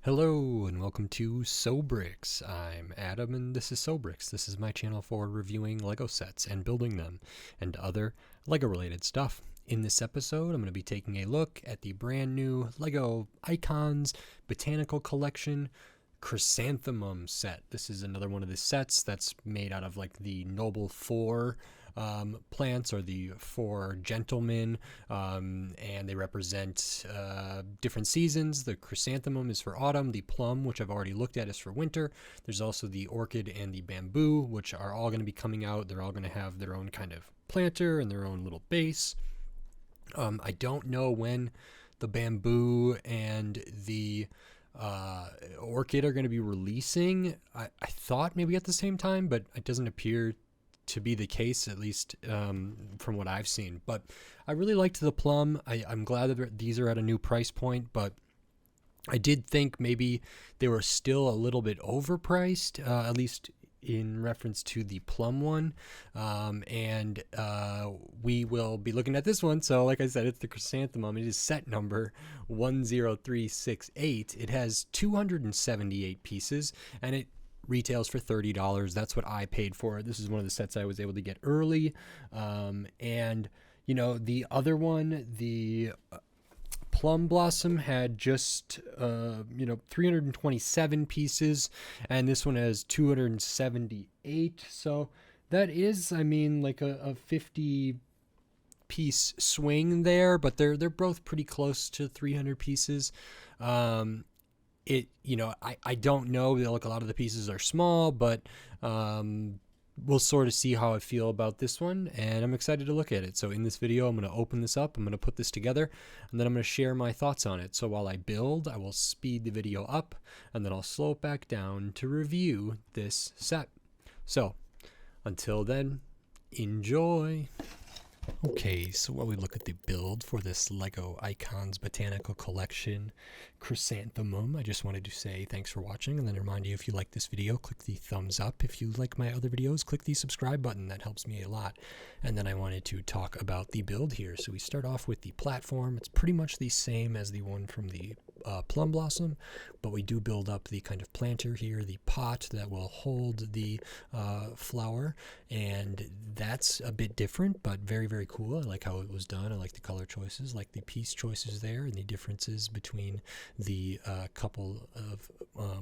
Hello and welcome to Sobrix. I'm Adam and this is Sobrix. This is my channel for reviewing LEGO sets and building them and other LEGO related stuff. In this episode, I'm going to be taking a look at the brand new LEGO Icons Botanical Collection Chrysanthemum set. This is another one of the sets that's made out of like the Noble Four plants, or the four gentlemen, and they represent different seasons. The chrysanthemum is for autumn, the plum, which I've already looked at, is for winter. There's also the orchid and the bamboo, which are all going to be coming out. They're all going to have their own kind of planter and their own little base. I don't know when the bamboo and the orchid are going to be releasing. I thought maybe at the same time, but it doesn't appear to be the case, at least from what I've seen. But I really liked the plum. I'm glad that these are at a new price point, but I did think maybe they were still a little bit overpriced, at least in reference to the plum one. And we will be looking at this one. So like I said, it's the chrysanthemum. It is set number 10368. It has 278 pieces, and it retails for $30. That's what I paid for it. This is one of the sets I was able to get early. And you know, the other one, the Plum Blossom, had just 327 pieces, and this one has 278. So that is, I mean, like a 50 piece swing there, but they're both pretty close to 300 pieces. I don't know. Like, a lot of the pieces are small, but we'll sort of see how I feel about this one, and I'm excited to look at it. So in this video, I'm going to open this up, I'm going to put this together, and then I'm going to share my thoughts on it. So while I build, I will speed the video up, and then I'll slow it back down to review this set. So until then, enjoy. Okay, so while we look at the build for this LEGO Icons Botanical Collection Chrysanthemum, I just wanted to say thanks for watching, and then remind you, if you like this video, click the thumbs up. If you like my other videos, click the subscribe button. That helps me a lot. And then I wanted to talk about the build here. So we start off with the platform. It's pretty much the same as the one from the Plum Blossom, but we do build up the kind of planter here, the pot that will hold the flower, and that's a bit different, but very, very cool. I like how it was done. I like the color choices, like the piece choices there, and the differences between the couple of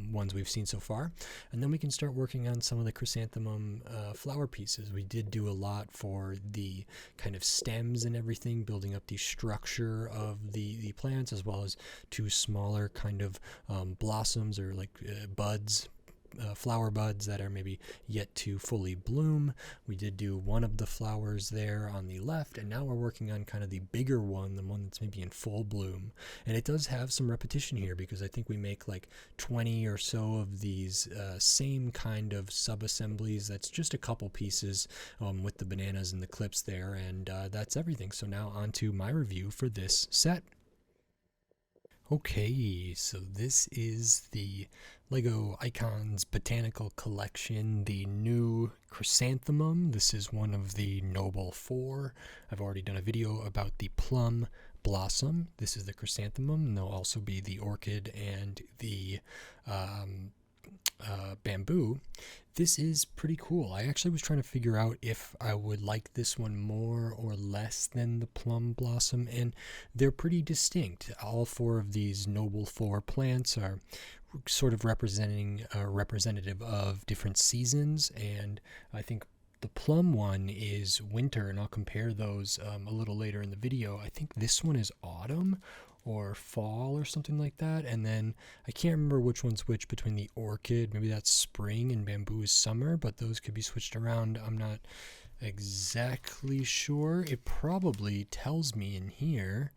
ones we've seen so far. And then we can start working on some of the chrysanthemum flower pieces. We did do a lot for the kind of stems and everything, building up the structure of the plants, as well as two smaller kind of blossoms, or like buds, flower buds that are maybe yet to fully bloom. We did do one of the flowers there on the left, and now we're working on kind of the bigger one, the one that's maybe in full bloom. And it does have some repetition here, because I think we make like 20 or so of these same kind of sub-assemblies. That's just a couple pieces with the bananas and the clips there, and that's everything. So now on to my review for this set. Okay, so this is the LEGO Icons Botanical Collection, the new Chrysanthemum. This is one of the Noble Four. I've already done a video about the Plum Blossom. This is the Chrysanthemum, and there'll also be the orchid and the bamboo. This is pretty cool. I actually was trying to figure out if I would like this one more or less than the Plum Blossom, and they're pretty distinct. All four of these Noble Four plants are sort of representative of different seasons, and I think the plum one is winter, and I'll compare those a little later in the video. I think this one is autumn or fall or something like that, and then I can't remember which one's which between the orchid. Maybe that's spring and bamboo is summer, but those could be switched around. I'm not exactly sure. It probably tells me in here.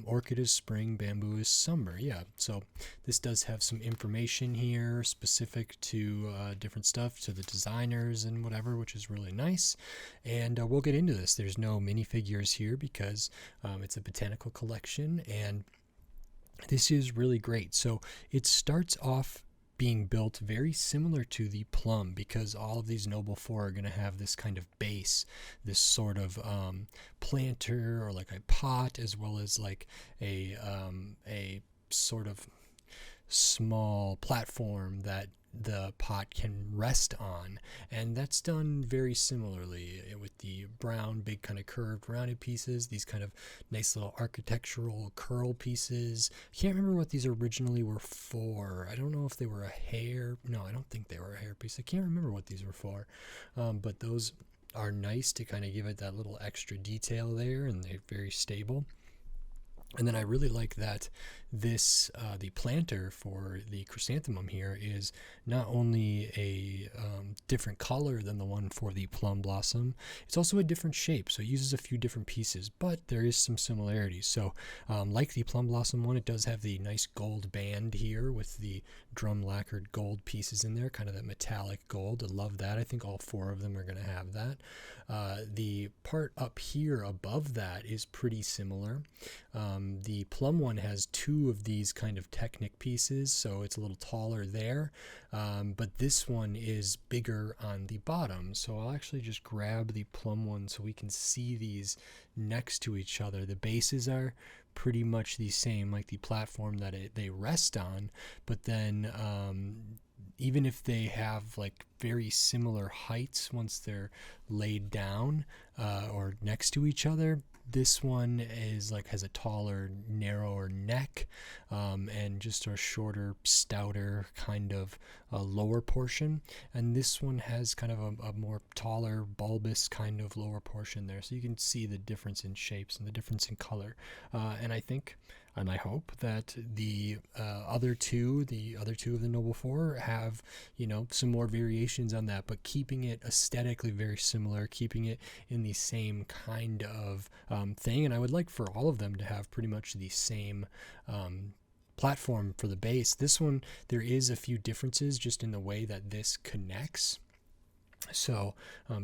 Orchid is spring, bamboo is summer. Yeah, so this does have some information here specific to different stuff, to the designers and whatever, which is really nice. And we'll get into this. There's no minifigures here because it's a botanical collection, and this is really great. So it starts off being built very similar to the plum, because all of these Noble Four are going to have this kind of base, this sort of planter or like a pot, as well as like a sort of small platform that the pot can rest on, and that's done very similarly with the brown big kind of curved rounded pieces, these kind of nice little architectural curl pieces. I can't remember what these originally were for. I don't know if they were a hair. No, I don't think they were a hair piece. I can't remember what these were for, but those are nice to kind of give it that little extra detail there, and they're very stable. And then I really like that this, the planter for the chrysanthemum here is not only a different color than the one for the plum blossom, it's also a different shape. So it uses a few different pieces, but there is some similarities. So like the plum blossom one, it does have the nice gold band here with the drum lacquered gold pieces in there, kind of that metallic gold. I love that. I think all 4 of them are going to have that. The part up here above that is pretty similar. The plum one has 2 of these kind of Technic pieces, so it's a little taller there, but this one is bigger on the bottom. So I'll actually just grab the plum one so we can see these next to each other. The bases are pretty much the same, like the platform that they rest on, but then even if they have like very similar heights once they're laid down or next to each other, this one is like has a taller, narrower neck and just a shorter, stouter kind of lower portion, and this one has kind of a more taller, bulbous kind of lower portion there. So you can see the difference in shapes and the difference in color, and I think and I hope that the other two of the Noble 4 have, you know, some more variations on that, but keeping it aesthetically very similar, keeping it in the same kind of thing. And I would like for all of them to have pretty much the same platform for the base. This one, there is a few differences just in the way that this connects. So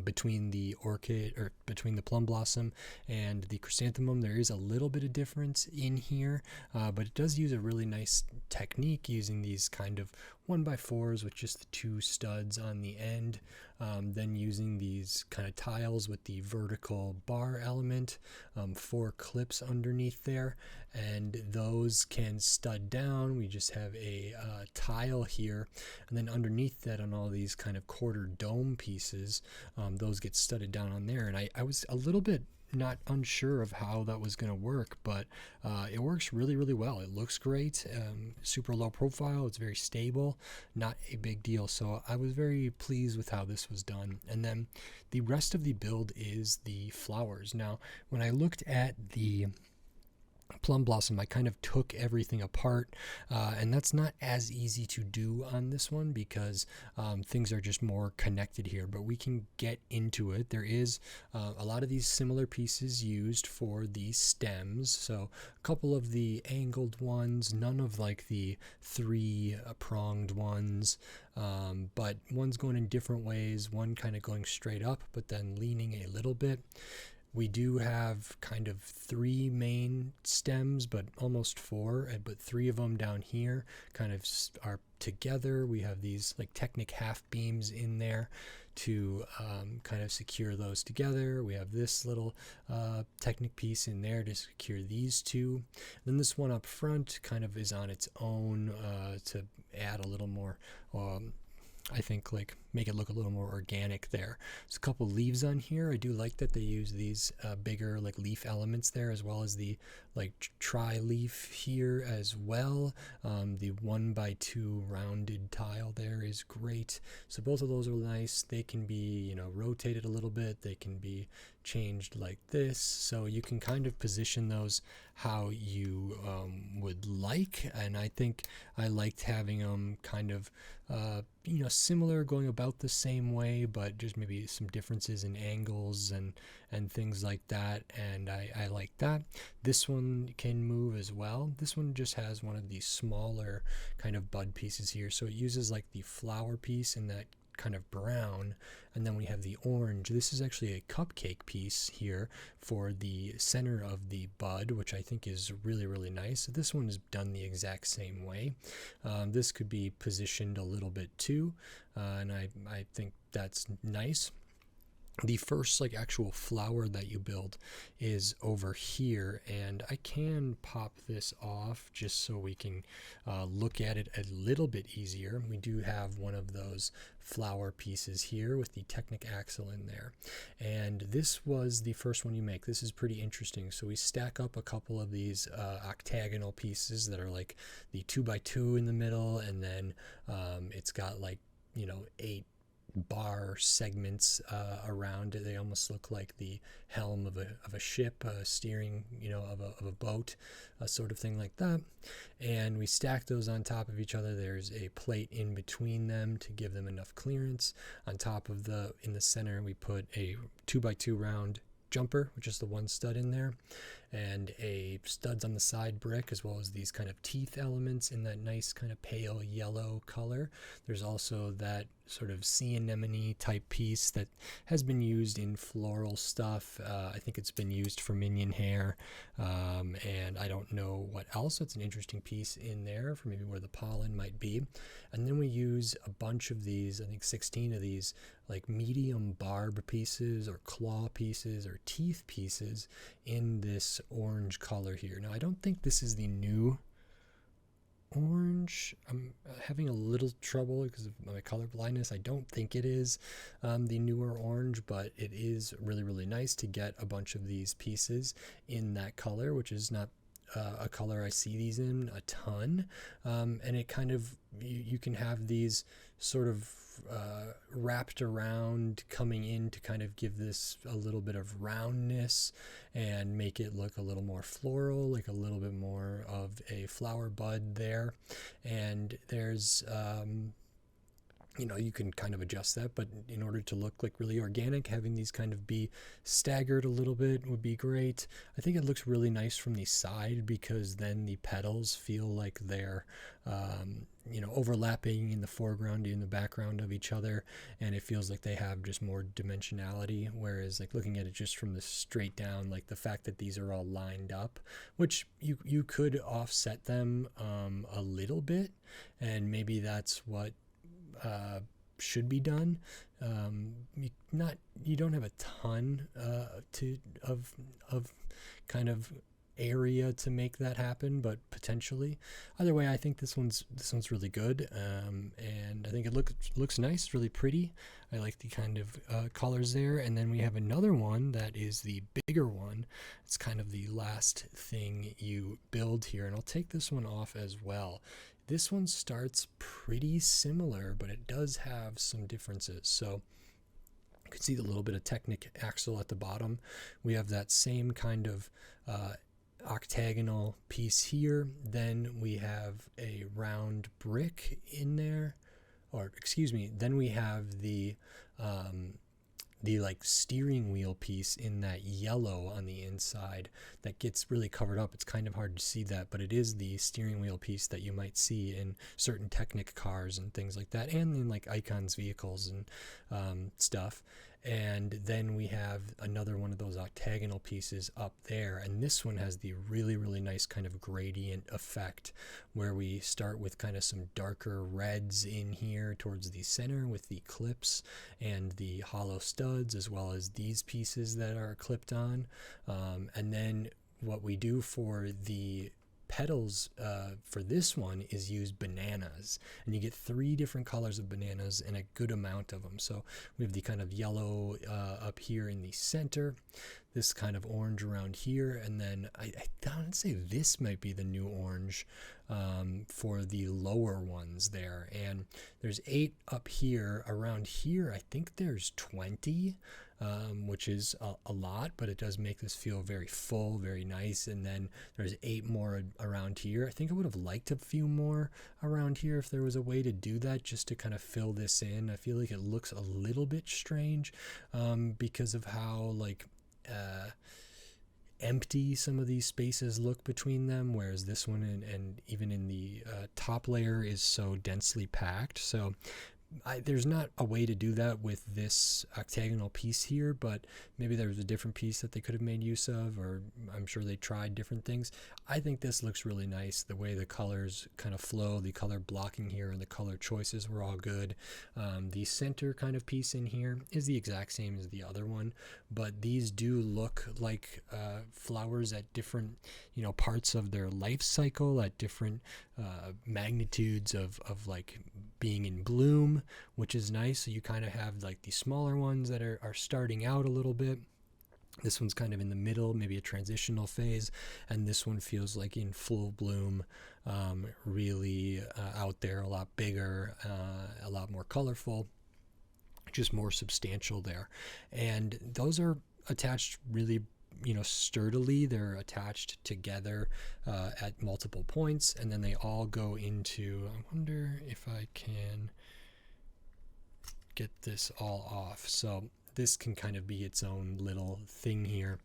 between the orchid, or between the plum blossom and the chrysanthemum, there is a little bit of difference in here, but it does use a really nice technique using these kind of 1x4s with just the 2 studs on the end, then using these kind of tiles with the vertical bar element, 4 clips underneath there, and those can stud down. We just have a tile here, and then underneath that on all these kind of quarter dome pieces, those get studded down on there. And I was a little bit not unsure of how that was going to work, but it works really, really well. It looks great, super low profile, it's very stable, not a big deal. So I was very pleased with how this was done. And then the rest of the build is the flowers. Now, when I looked at the plum blossom, I kind of took everything apart, and that's not as easy to do on this one because things are just more connected here, but we can get into it. There is a lot of these similar pieces used for the stems, so a couple of the angled ones, none of like the 3 pronged ones, but one's going in different ways, one kind of going straight up but then leaning a little bit. We do have kind of 3 main stems, but almost 4, but 3 of them down here kind of are together. We have these like Technic half beams in there to kind of secure those together. We have this little Technic piece in there to secure these 2. Then this one up front kind of is on its own to add a little more I think, like, make it look a little more organic there. There's a couple leaves on here. I do like that they use these bigger like leaf elements there, as well as the like tri-leaf here as well. The 1x2 rounded tile there is great. So both of those are nice. They can be, you know, rotated a little bit. They can be changed like this. So you can kind of position those how you would like. And I think I liked having them kind of, you know, similar, going about the same way, but just maybe some differences in angles and things like that. And I like that. This one can move as well. This one just has one of these smaller kind of bud pieces here. So it uses like the flower piece in that kind of brown, and then we have the orange. This is actually a cupcake piece here for the center of the bud, which I think is really, really nice. This one is done the exact same way. This could be positioned a little bit too, and I think that's nice. the first like actual flower that you build is over here, and I can pop this off just so we can look at it a little bit easier. We do have one of those flower pieces here with the Technic axle in there, and this was the first one you make. This is pretty interesting. So we stack up a couple of these octagonal pieces that are like the 2x2 in the middle, and then it's got like, you know, 8 bar segments around it. They almost look like the helm of a ship, steering, you know, of a boat, a sort of thing like that. And we stack those on top of each other. There's a plate in between them to give them enough clearance. On top of in the center, we put a 2x2 round jumper, which is the one stud in there, and a studs on the side brick, as well as these kind of teeth elements in that nice kind of pale yellow color. There's also that sort of sea anemone type piece that has been used in floral stuff. I think it's been used for minion hair, and I don't know what else. It's an interesting piece in there for maybe where the pollen might be. And then we use a bunch of these, I think 16 of these, like medium barb pieces or claw pieces or teeth pieces in this orange color here. Now, I don't think this is the new orange. I'm having a little trouble because of my color blindness. I don't think it is the newer orange, but it is really, really nice to get a bunch of these pieces in that color, which is not a color I see these in a ton. And it kind of, you can have these sort of wrapped around coming in to kind of give this a little bit of roundness and make it look a little more floral, like a little bit more of a flower bud there. And there's you know, you can kind of adjust that, but in order to look like really organic, having these kind of be staggered a little bit would be great. I think it looks really nice from the side because then the petals feel like they're you know, overlapping in the foreground and in the background of each other, and it feels like they have just more dimensionality, whereas like looking at it just from the straight down, like the fact that these are all lined up, which you could offset them a little bit, and maybe that's what should be done. You don't have a ton of kind of area to make that happen, but potentially. Either way, I think this one's really good, and I think it looks nice, really pretty. I like the kind of colors there. And then we have another one that is the bigger one. It's kind of the last thing you build here, and I'll take this one off as well. This one starts pretty similar, but it does have some differences. So you can see the little bit of Technic axle at the bottom. We have that same kind of octagonal piece here. Then we have a round brick in there, or excuse me, then we have the like steering wheel piece in that yellow on the inside that gets really covered up. It's kind of hard to see that, but it is the steering wheel piece that you might see in certain Technic cars and things like that, and in like Icon's vehicles and stuff. And then we have another one of those octagonal pieces up there, and this one has the really, really nice kind of gradient effect where we start with kind of some darker reds in here towards the center with the clips and the hollow studs, as well as these pieces that are clipped on. And then what we do for the petals for this one is use bananas, and you get 3 different colors of bananas and a good amount of them. So we have the kind of yellow up here in the center, this kind of orange around here, and then I would say this might be the new orange for the lower ones there. And there's 8 up here. Around here I think there's 20, which is a lot, but it does make this feel very full, very nice. And then there's 8 more around here. I think I would have liked a few more around here if there was a way to do that, just to kind of fill this in. I feel like it looks a little bit strange because of how like empty some of these spaces look between them, whereas this one and even in the top layer is so densely packed. So there's not a way to do that with this octagonal piece here, but maybe there was a different piece that they could have made use of, or I'm sure they tried different things. I think this looks really nice. The way the colors kind of flow, the color blocking here, and the color choices were all good. The center kind of piece in here is the exact same as the other one, but these do look like flowers at different, parts of their life cycle, at different magnitudes of like being in bloom, which is nice. So you kind of have like the smaller ones that are starting out a little bit. This one's kind of in the middle, maybe a transitional phase, and this one feels like in full bloom, really out there, a lot bigger, a lot more colorful, just more substantial there. And those are attached really, sturdily. They're attached together at multiple points, and then they all go into, I wonder if I can get this all off. So this can kind of be its own little thing here.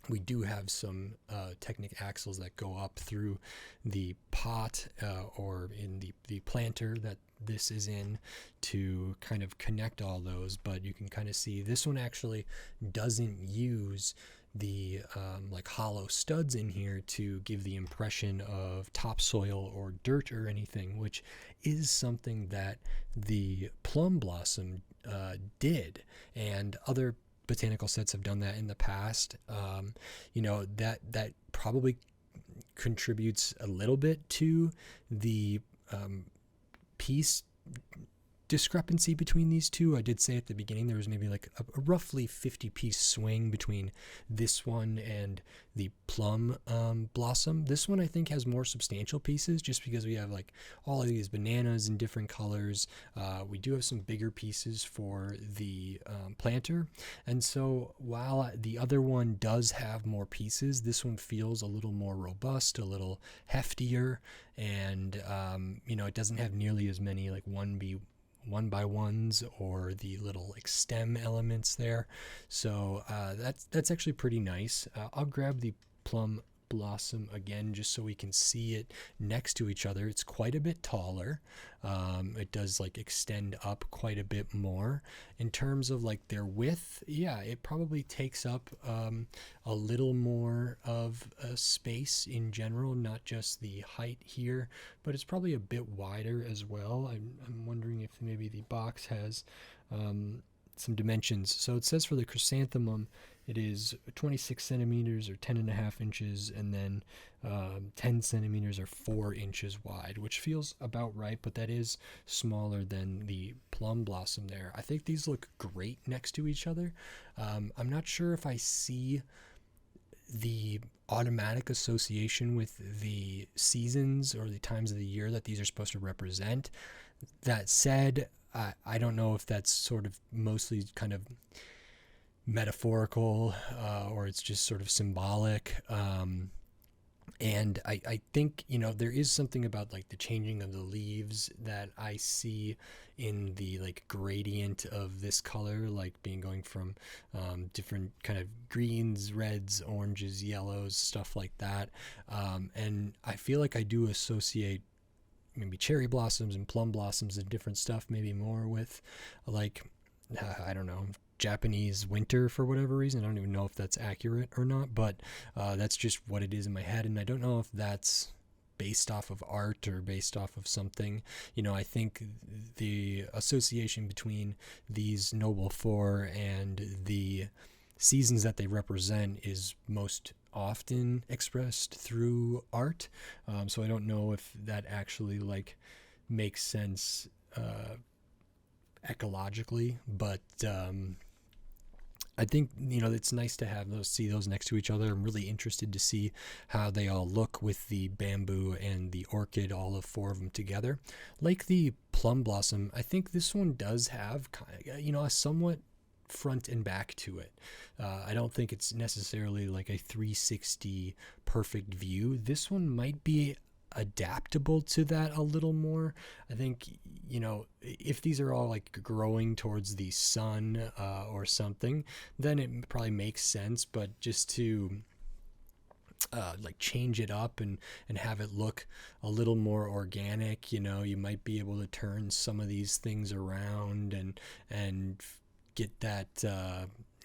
We do have some Technic axles that go up through the pot or in the planter that this is in to kind of connect all those, but you can kind of see this one actually doesn't use the like hollow studs in here to give the impression of topsoil or dirt or anything, which is something that the plum blossom did, and other botanical sets have done that in the past. That probably contributes a little bit to the piece discrepancy between these two. I did say at the beginning there was maybe like a roughly 50 piece swing between this one and the plum blossom. This one I think has more substantial pieces just because we have like all of these bananas in different colors. We do have some bigger pieces for the planter, and so while the other one does have more pieces, this one feels a little more robust, a little heftier, and it doesn't have nearly as many like 1x1s or the little like stem elements there. So that's actually pretty nice. I'll grab the plum blossom again just so we can see it next to each other. It's quite a bit taller. It does like extend up quite a bit more in terms of like their width. Yeah, it probably takes up a little more of a space in general, not just the height here, but it's probably a bit wider as well. I'm wondering if maybe the box has some dimensions. So it says for the chrysanthemum it is 26 centimeters or 10.5 inches, and then 10 centimeters or 4 inches wide, which feels about right, but that is smaller than the plum blossom there. I think these look great next to each other. I'm not sure if I see the automatic association with the seasons or the times of the year that these are supposed to represent. That said, I don't know if that's sort of mostly kind of metaphorical or it's just sort of symbolic. And I think, there is something about like the changing of the leaves that I see in the like gradient of this color, like going from different kind of greens, reds, oranges, yellows, stuff like that. And I feel like I do associate maybe cherry blossoms and plum blossoms and different stuff, maybe more with like, I don't know, Japanese winter for whatever reason. I don't even know if that's accurate or not, but that's just what it is in my head. And I don't know if that's based off of art or based off of something. I think the association between these noble four and the seasons that they represent is most often expressed through art. So I don't know if that actually like makes sense ecologically, but I think it's nice to have see those next to each other. I'm really interested to see how they all look with the bamboo and the orchid, all of four of them together. Like the plum blossom, I think this one does have a somewhat front and back to it. I don't think it's necessarily like a 360 perfect view. This one might be adaptable to that a little more. I think if these are all like growing towards the sun or something, then it probably makes sense. But just to like change it up and have it look a little more organic. You know, you might be able to turn some of these things around and get that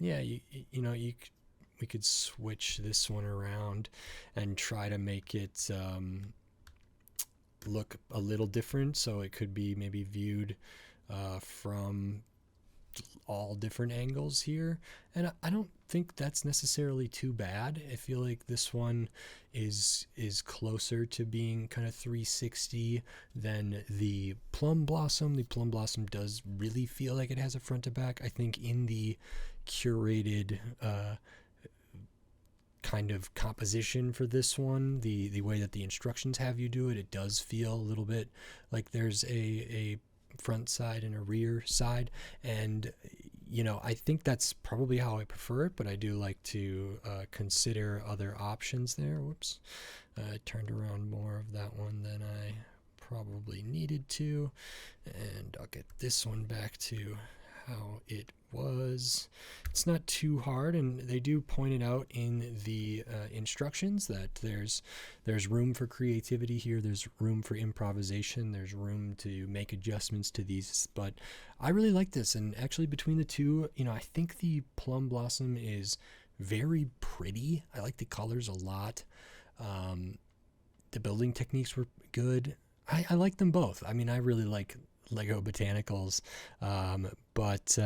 yeah, you know, we could switch this one around and try to make it look a little different, so it could be maybe viewed from all different angles here. And I don't think that's necessarily too bad. I feel like this one is closer to being kind of 360 than the Plum Blossom. The Plum Blossom does really feel like it has a front to back. I think in the curated kind of composition for this one, the way that the instructions have you do it, it does feel a little bit like there's a front side and a rear side. And you know, I think that's probably how I prefer it, but I do like to consider other options there. Whoops, I turned around more of that one than I probably needed to, and I'll get this one back to how it was. It's not too hard, and they do point it out in the instructions that there's room for creativity here, there's room for improvisation, there's room to make adjustments to these. But I really like this, and actually between the two, you know, I think the Plum Blossom is very pretty. I like the colors a lot. The building techniques were good. I like them both. I mean, I really like LEGO Botanicals, but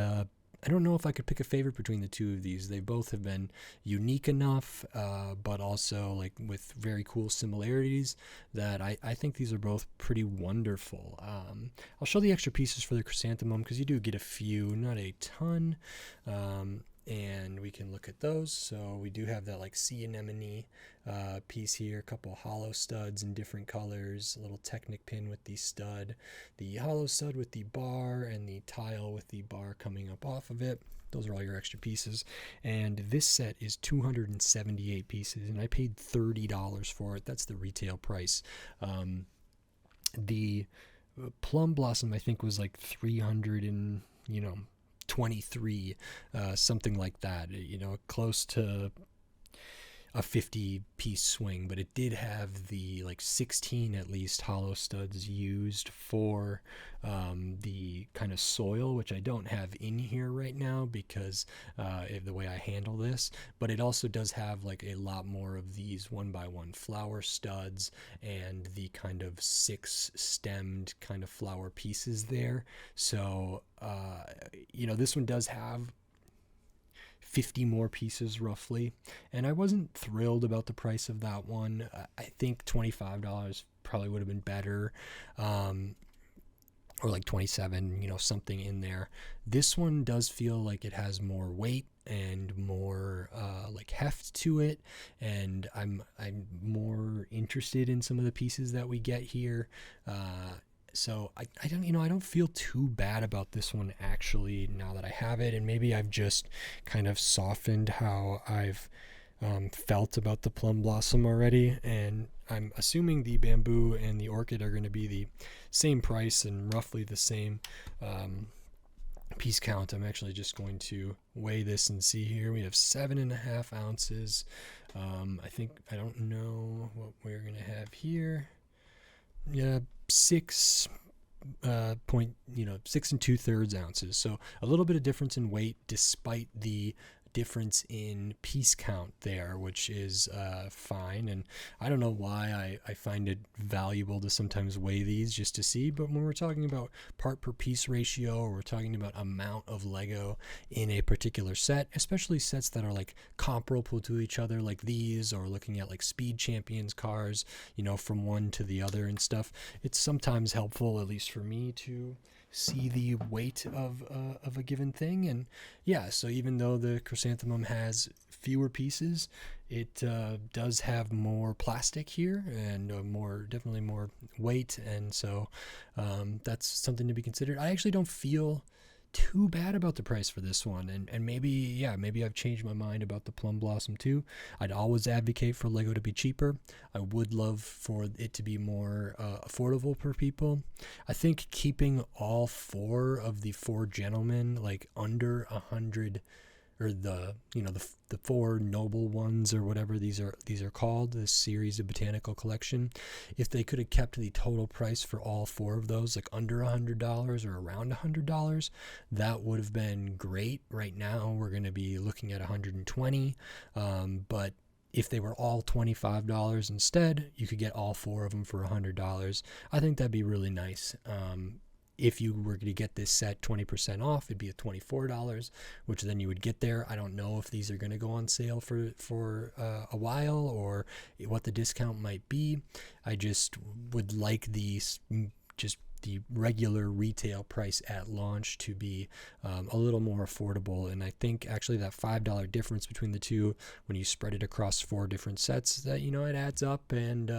I don't know if I could pick a favorite between the two of these. They both have been unique enough, but also like with very cool similarities that I think these are both pretty wonderful. I'll show the extra pieces for the chrysanthemum because you do get a few, not a ton, and we can look at those. So we do have that like sea anemone piece here, a couple hollow studs in different colors, a little Technic pin with the stud, the hollow stud with the bar, and the tile with the bar coming up off of it. Those are all your extra pieces. And this set is 278 pieces, and I paid $30 for it. That's the retail price. The Plum Blossom I think was like 300 and, you know, 23, something like that, you know, close to a 50 piece swing, but it did have the like 16 at least hollow studs used for the kind of soil, which I don't have in here right now because of the way I handle this. But it also does have like a lot more of these 1x1 flower studs and the kind of 6 stemmed kind of flower pieces there. So you know, this one does have 50 more pieces roughly, and I wasn't thrilled about the price of that one. I think $25 probably would have been better, or like 27, you know, something in there. This one does feel like it has more weight and more like heft to it, and I'm more interested in some of the pieces that we get here. So I don't, you know, I don't feel too bad about this one actually now that I have it, and maybe I've just kind of softened how I've felt about the Plum Blossom already, and I'm assuming the bamboo and the orchid are going to be the same price and roughly the same piece count. I'm actually just going to weigh this and see here. We have 7.5 ounces. I think, I don't know what we're going to have here. Yeah, 6 point, you know, 6 2/3 ounces. So a little bit of difference in weight despite the difference in piece count there, which is fine. And I don't know why I find it valuable to sometimes weigh these just to see, but when we're talking about part per piece ratio, or we're talking about amount of Lego in a particular set, especially sets that are like comparable to each other like these, or looking at like Speed Champions cars, you know, from one to the other and stuff, it's sometimes helpful, at least for me, to see the weight of a given thing. And yeah, so even though the chrysanthemum has fewer pieces, it does have more plastic here and definitely more weight, and so that's something to be considered. I actually don't feel too bad about the price for this one, and maybe I've changed my mind about the Plum Blossom too. I'd always advocate for Lego to be cheaper. I would love for it to be more affordable for people. I think keeping all 4 of the 4 gentlemen like under $100 or the four noble ones, or whatever these are called, this series of botanical collection, if they could have kept the total price for all four of those like under $100 or around $100, that would have been great. Right now we're going to be looking at $120, but if they were all $25 instead, you could get all four of them for $100. I think that'd be really nice. If you were to get this set 20% off, it'd be at $24, which then you would get there. I don't know if these are going to go on sale for a while, or what the discount might be. I just would like these, just the regular retail price at launch, to be a little more affordable. And I think actually that $5 difference between the two, when you spread it across 4 different sets, that, you know, it adds up. And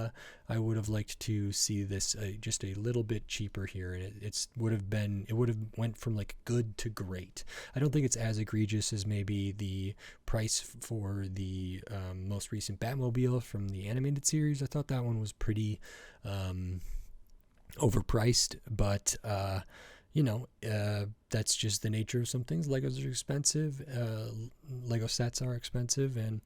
I would have liked to see this just a little bit cheaper here, and it would have went from like good to great. I don't think it's as egregious as maybe the price for the most recent Batmobile from the animated series. I thought that one was pretty overpriced, but that's just the nature of some things. Legos are expensive. Lego sets are expensive, and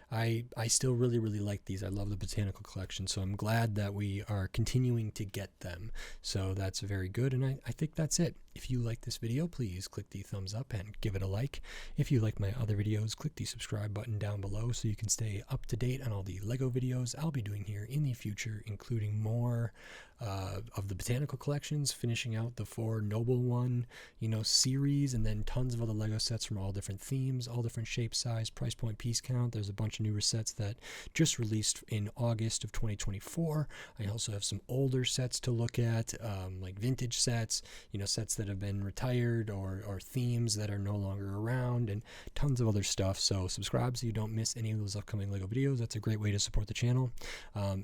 I still really like these. I love the botanical collection, so I'm glad that we are continuing to get them. So that's very good, and I think that's it. If you like this video, please click the thumbs up and give it a like. If you like my other videos, click the subscribe button down below so you can stay up to date on all the Lego videos I'll be doing here in the future, including more of the botanical collections, finishing out the 4 noble one, series, and then tons of other Lego sets from all different themes, all different shape, size, price point, piece count. There's a bunch of newer sets that just released in August of 2024. I also have some older sets to look at, like vintage sets, sets that have been retired, or themes that are no longer around, and tons of other stuff. So subscribe so you don't miss any of those upcoming Lego videos. That's a great way to support the channel.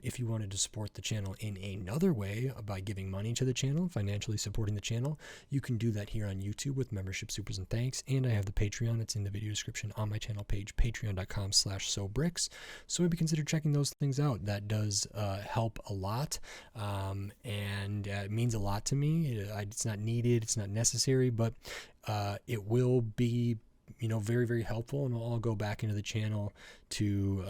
If you wanted to support the channel in another way, by giving money to the channel, financially supporting the channel, you can do that here on YouTube with membership, supers, and thanks. And I have the Patreon. It's in the video description on my channel page, patreon.com/sobricks. So maybe consider checking those things out. That does help a lot, and it means a lot to me. It's not needed, it's not necessary, but it will be very helpful, and I'll go back into the channel to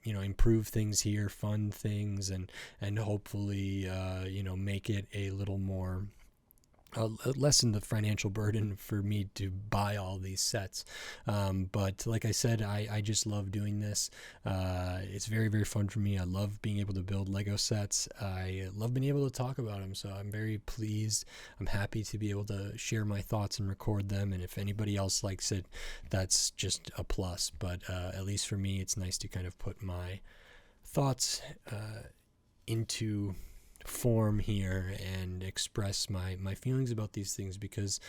improve things here, fund things, and hopefully make it a little more lessen the financial burden for me to buy all these sets. But like I said, I just love doing this. It's very fun for me. I love being able to build Lego sets. I love being able to talk about them, so I'm very pleased. I'm happy to be able to share my thoughts and record them, and if anybody else likes it, that's just a plus. But at least for me, it's nice to kind of put my thoughts into form here and express my feelings about these things, because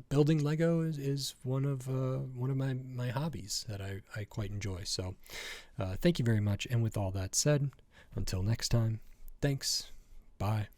building Lego is one of my hobbies that I quite enjoy. So thank you very much, and with all that said, until next time, thanks, bye.